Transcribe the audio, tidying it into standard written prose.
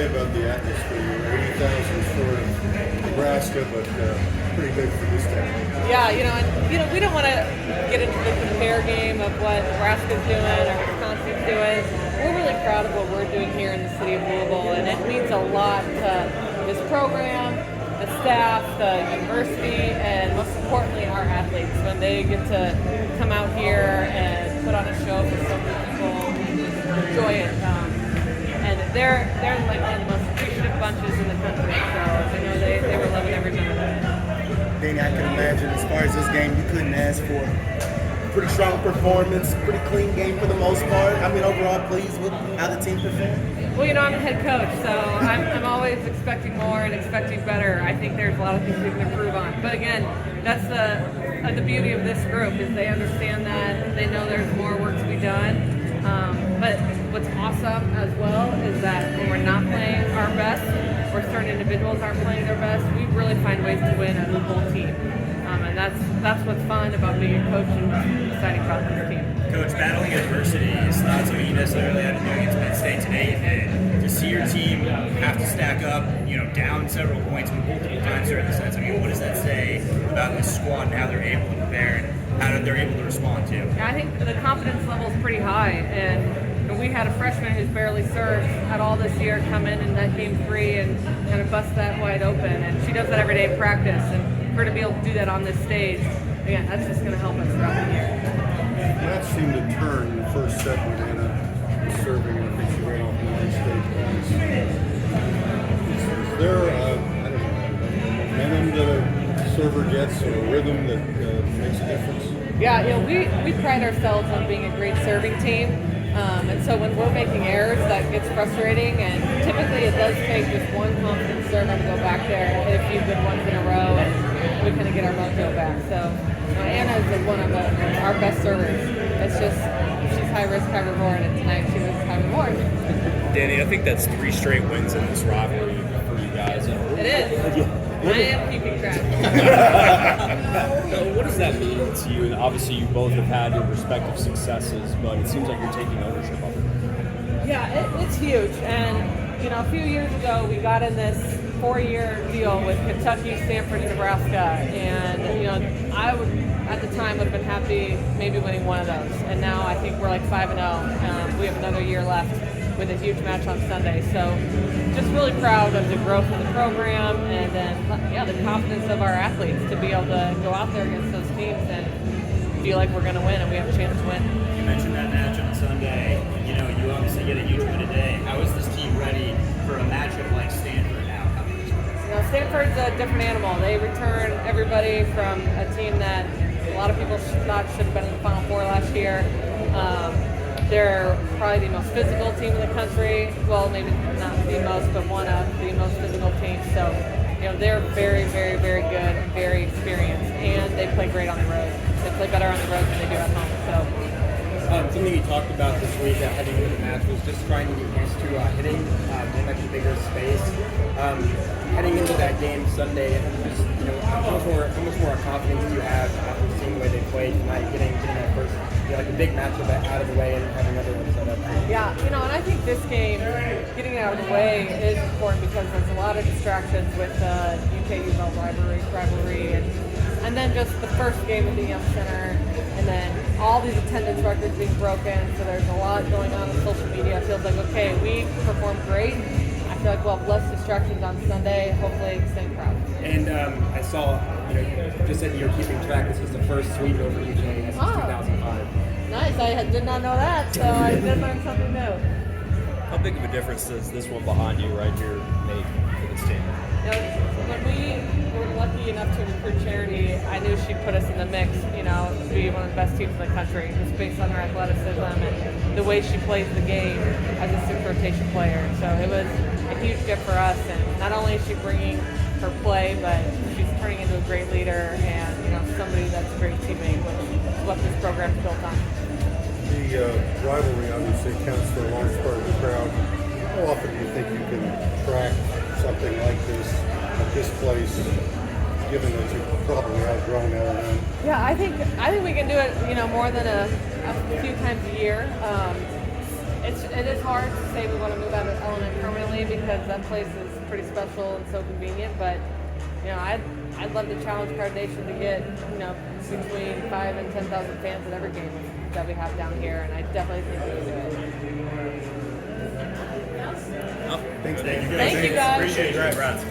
say about the atmosphere? 80,000 short of Nebraska, but pretty big for this town. Yeah, we don't want to get into the compare game of what Nebraska's doing or Wisconsin's doing. We're really proud of what we're doing here in the city of Louisville, and it means a lot to this program, the staff, the university, and most importantly, our athletes when they get to come out here and put on a show for so many people and just enjoy it. And they're like one of the most appreciative bunches in the country, so I know they were loving every minute of it. Danny, I can imagine as far as this game, you couldn't ask for a pretty strong performance, pretty clean game for the most part. I mean, overall pleased with how the team performed. Well, I'm a head coach, so I'm always expecting more and expecting better. I think there's a lot of things we can improve on. But again, that's the beauty of this group is they understand that. They know there's more work to be done. But what's awesome as well is that when we're not playing our best, or certain individuals aren't playing their best, we really find ways to win as a whole team. And that's what's fun about being a coach and exciting about this team. Coach, battling adversity is not something you necessarily had to do against Penn State today. To see your team have to stack up, down several points multiple times during the sets. I mean, what does that say about this squad and how they're able to prepare and how they're able to respond to? Yeah, I think the confidence level is pretty high, and we had a freshman who's barely served at all this year come in that game 3 and kind of bust that wide open, and she does that every day in practice, and for her to be able to do that on this stage, again, that's just going to help us throughout the year. That seemed to turn in the first set when Anna was serving, and I think she ran off 9 straight points. Is there, I don't know, momentum that a server gets or a rhythm that makes a difference? Yeah, we pride ourselves on being a great serving team, and so when we're making errors, that gets frustrating, and typically it does take just one confident server to go back there and hit a few good ones in a row, and we kind of get our mojo back. So Anna is one of our best servers. It's just she's high risk, high reward, and tonight she was high reward. Danny, I think that's 3 straight wins in this rivalry for you guys. It is. I am keeping track. What does that mean to you? And obviously, you both have had your respective successes, but it seems like you're taking ownership of it. Yeah, it's huge. And, a few years ago, we got in this 4-year deal with Kentucky, Stanford, and Nebraska. And, I would, at the time, would have been happy maybe winning one of those. And now I think we're like 5-0. We have another year left with a huge match on Sunday. So just really proud of the growth of the program and then, the confidence of our athletes to be able to go out there against those teams and feel like we're going to win and we have a chance to win. You mentioned that match on Sunday. You obviously get a huge win today. How is this team ready for a matchup like Stanford now coming this way? Stanford's a different animal. They return everybody from a team that a lot of people thought should have been in the Final Four last year. They're probably the most physical team in the country. Well, maybe not the most, but one of the most physical teams. So, they're very, very, very good and very experienced, and they play great on the road. They play better on the road than they do at home. So, something you talked about this week heading into the match was just trying to get used to hitting in much bigger space. Heading into that game Sunday, just how much more confidence do you have after seeing the way they played tonight, getting that first like a big matchup out of the way and having another one set up? Yeah, and I think this game, getting it out of the way is important because there's a lot of distractions with the UK-UL rivalry and then just the first game at the Yum Center, and then all these attendance records being broken, so there's a lot going on social media. It feels like, okay, we performed great. I feel like we'll have less distractions on Sunday, hopefully staying proud. And I saw, you just said you're keeping track. This was the first sweep over UK since 2005. Nice, I did not know that, so I did learn something new. How big of a difference does this one behind you right here make for this team? When we were lucky enough to recruit Charity, I knew she'd put us in the mix, to be one of the best teams in the country, just based on her athleticism and the way she plays the game as a 6th rotation player. So it was a huge gift for us, and not only is she bringing her play, but she's turning into a great leader and somebody that's a great teammate, which is what this program's built on. The rivalry obviously counts for a large part of the crowd. How often do you think you can track something like this at this place, given that you've probably outgrown L&M? Yeah, I think we can do it, more than a few times a year. it is hard to say we want to move out of Element permanently because that place is pretty special and so convenient. But I'd love to challenge Card Nation to get between 5,000 and 10,000 fans at every game that we have down here, and I definitely think we can do it. Thanks, man. Thank you guys. Appreciate it. Congrats.